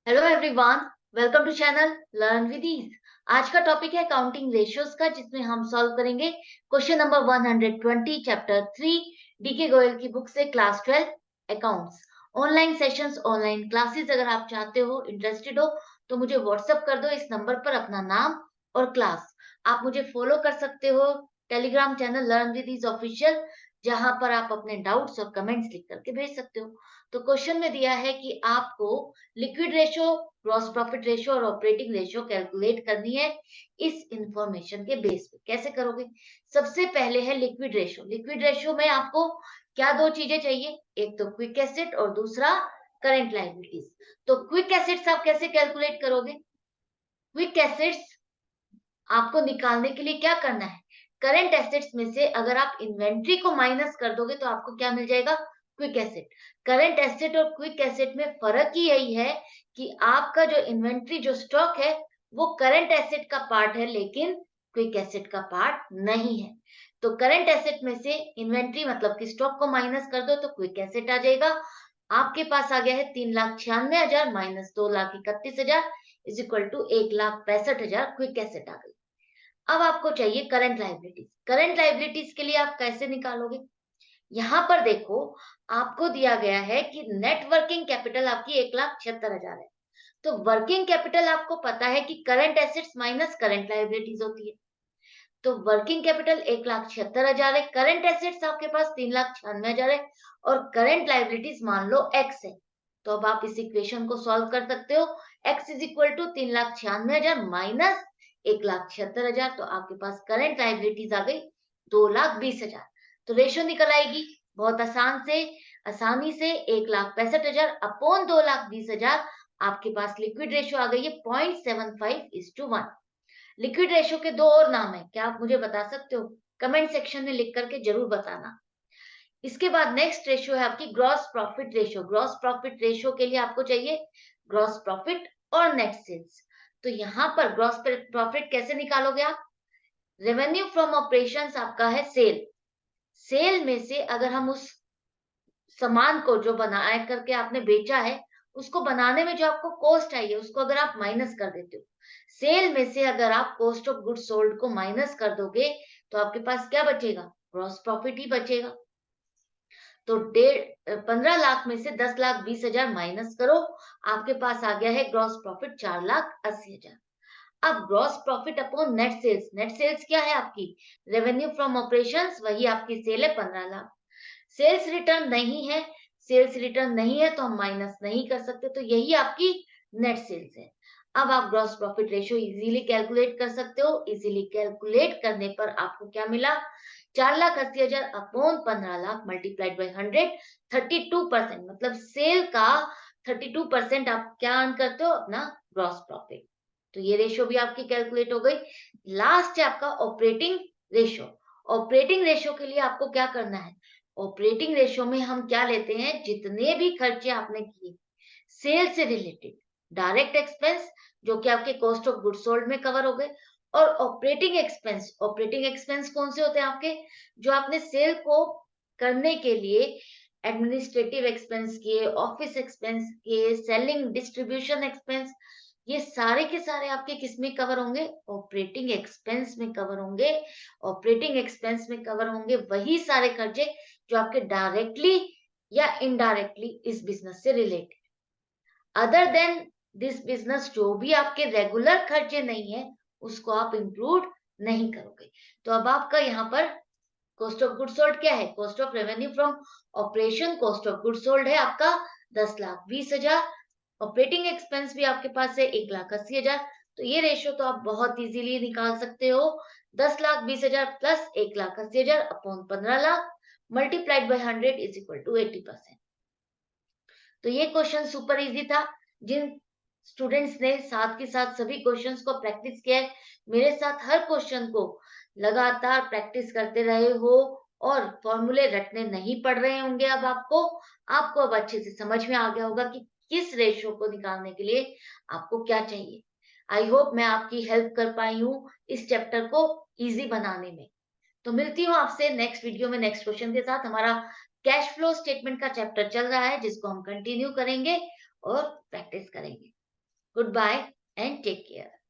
Hello everyone, welcome to channel learn with ease. आज का topic है काउंटिंग रेशियोज का, जिसमें हम सॉल्व करेंगे question number 120 chapter 3 DK Goyal की बुक से class 12 accounts. Online sessions, online classes अगर आप चाहते हो, इंटरेस्टेड हो, तो मुझे व्हाट्सएप कर दो इस नंबर पर अपना नाम और क्लास। आप मुझे फॉलो कर सकते हो Telegram channel learn with ease official, जहां पर आप अपने डाउट्स और कमेंट्स लिख करके भेज सकते हो। तो क्वेश्चन में दिया है कि आपको liquid ratio, gross profit ratio और ऑपरेटिंग रेशो कैलकुलेट करनी है इस इंफॉर्मेशन के बेस पे। कैसे करोगे? सबसे पहले है लिक्विड रेशो। लिक्विड रेशो में आपको क्या दो चीजें चाहिए? एक तो क्विक एसेट और दूसरा करंट लायबिलिटीज। तो क्विक एसेट्स आप कैसे कैलकुलेट करोगे? क्विक एसेट्स आपको निकालने के लिए क्या करना है? करंट एसेट्स में से अगर आप इन्वेंट्री को माइनस कर दोगे तो आपको क्या मिल जाएगा? Quick asset. करंट एसेट और क्विक एसेट में फर्क ही यही है कि आपका जो इन्वेंट्री, जो स्टॉक है, वो करंट एसेट का पार्ट है, लेकिन क्विक एसेट का पार्ट नहीं है। तो करंट एसेट में से इन्वेंट्री मतलब कि स्टॉक को माइनस कर दो तो क्विक एसेट आ जाएगा। आपके पास आ गया है 3,96,000 minus 2,31,000 is equal to 1,65,000 quick asset आ गई। अब आपको चाहिए करंट लायबिलिटीज। करंट लायबिलिटीज के लिए आप कैसे निकालोगे? यहाँ पर देखो, आपको दिया गया है कि नेट वर्किंग कैपिटल आपकी 1,76,000 है। तो वर्किंग कैपिटल आपको पता है कि current assets minus current liabilities होती है। तो वर्किंग कैपिटल 1,76,000 है, करंट एसेट्स आपके पास 3,96,000 है और करंट लायबिलिटीज मान लो एक्स है। तो अब आप इस इक्वेशन को सॉल्व कर सकते हो। X is equal to 3,96,000 minus 1,76,000, तो आपके पास करंट लायबिलिटीज आ गई 2,20,000। तो रेशो निकल आएगी बहुत आसानी से 1,65,000 अपॉन 2,20,000। आपके पास लिक्विड रेशो आ गई है 0.75:1। लिक्विड रेशो के दो और नाम है, क्या आप मुझे बता सकते हो? कमेंट सेक्शन में लिख करके जरूर बताना। इसके बाद नेक्स्ट रेशो है आपकी gross profit ratio. Gross profit ratio के लिए आपको चाहिए ग्रॉस प्रॉफिट और नेट सेल्स। तो यहाँ पर ग्रॉस प्रॉफिट कैसे निकालोगे आप? रेवेन्यू फ्रॉम ऑपरेशंस आपका है सेल। सेल में से अगर हम उस सामान को जो बनाया करके आपने बेचा है, उसको बनाने में जो आपको कॉस्ट आई है, उसको अगर आप माइनस कर देते हो, सेल में से अगर आप कॉस्ट ऑफ गुड्स सोल्ड को माइनस कर दोगे, तो आपके पास क्या बचेगा? ग्रॉस प्रॉफिट ही बचेगा। तो 15 लाख में से 10,20,000 माइनस करो, आपके पास आ गया है ग्रॉस प्रॉफिट 4,80,000। अब gross profit upon net sales. Net sales क्या है आपकी? रेवेन्यू फ्रॉम ऑपरेशंस, वही आपकी सेल है 15 लाख। सेल्स रिटर्न नहीं है, सेल्स रिटर्न नहीं है तो हम माइनस नहीं कर सकते, तो यही आपकी नेट सेल्स है। अब आप gross profit ratio easily calculate कर सकते हो। इजीली कैलकुलेट करने पर आपको क्या मिला? 4,80,000 अपॉन 15 लाख मल्टीप्लाइड बाई 100, 32%, मतलब सेल का 32% आप क्या अर्न करते हो? अपना ग्रॉस प्रॉफिट। तो ये रेशियो भी आपकी कैलकुलेट हो गई। लास्ट है आपका ऑपरेटिंग रेशियो। ऑपरेटिंग रेशियो के लिए आपको क्या करना है? ऑपरेटिंग रेशियो में हम क्या लेते हैं? जितने भी खर्चे आपने किए सेल से रिलेटेड, डायरेक्ट एक्सपेंस जो कि आपके कॉस्ट ऑफ गुड्स सोल्ड में कवर हो गए, और ऑपरेटिंग एक्सपेंस। ऑपरेटिंग एक्सपेंस कौन से होते हैं आपके? जो आपने सेल को करने के लिए एडमिनिस्ट्रेटिव एक्सपेंस किए, ऑफिस एक्सपेंस किए, सेलिंग डिस्ट्रीब्यूशन एक्सपेंस, ये सारे के सारे आपके किस में कवर होंगे? ऑपरेटिंग एक्सपेंस में कवर होंगे। ऑपरेटिंग एक्सपेंस में कवर होंगे वही सारे खर्चे जो आपके डायरेक्टली या इनडायरेक्टली इस बिजनेस से related. Other than this business जो भी आपके रेगुलर खर्चे नहीं है, उसको आप इंक्लूड नहीं करोगे। तो अब आपका यहाँ पर कॉस्ट ऑफ गुड सोल्ड क्या है? Cost of revenue from operation, cost of good sold है आपका 10,20,000। ऑपरेटिंग एक्सपेंस भी आपके पास है 1,80,000। तो ये रेशियो तो आप बहुत इजीली निकाल सकते हो। 10,20,000 plus 1,80,000 upon 15 lakh multiplied by 100 is equal to 80%। तो ये क्वेश्चन सुपर इजी था। जिन स्टूडेंट्स ने साथ के साथ सभी क्वेश्चंस को प्रैक्टिस किया है, मेरे साथ हर क्वेश्चन को लगातार प्रैक्टिस करते रहे हो, और फॉर्मूले रटने नहीं पड़ रहे होंगे, अब आपको अब अच्छे से समझ में आ गया होगा कि किस रेशियो को निकालने के लिए आपको क्या चाहिए। आई होप मैं आपकी हेल्प कर पाई हूँ इस चैप्टर को इजी बनाने में। तो मिलती हूँ आपसे नेक्स्ट वीडियो में नेक्स्ट क्वेश्चन के साथ। हमारा कैश फ्लो स्टेटमेंट का चैप्टर चल रहा है, जिसको हम कंटिन्यू करेंगे और प्रैक्टिस करेंगे। Goodbye and take care.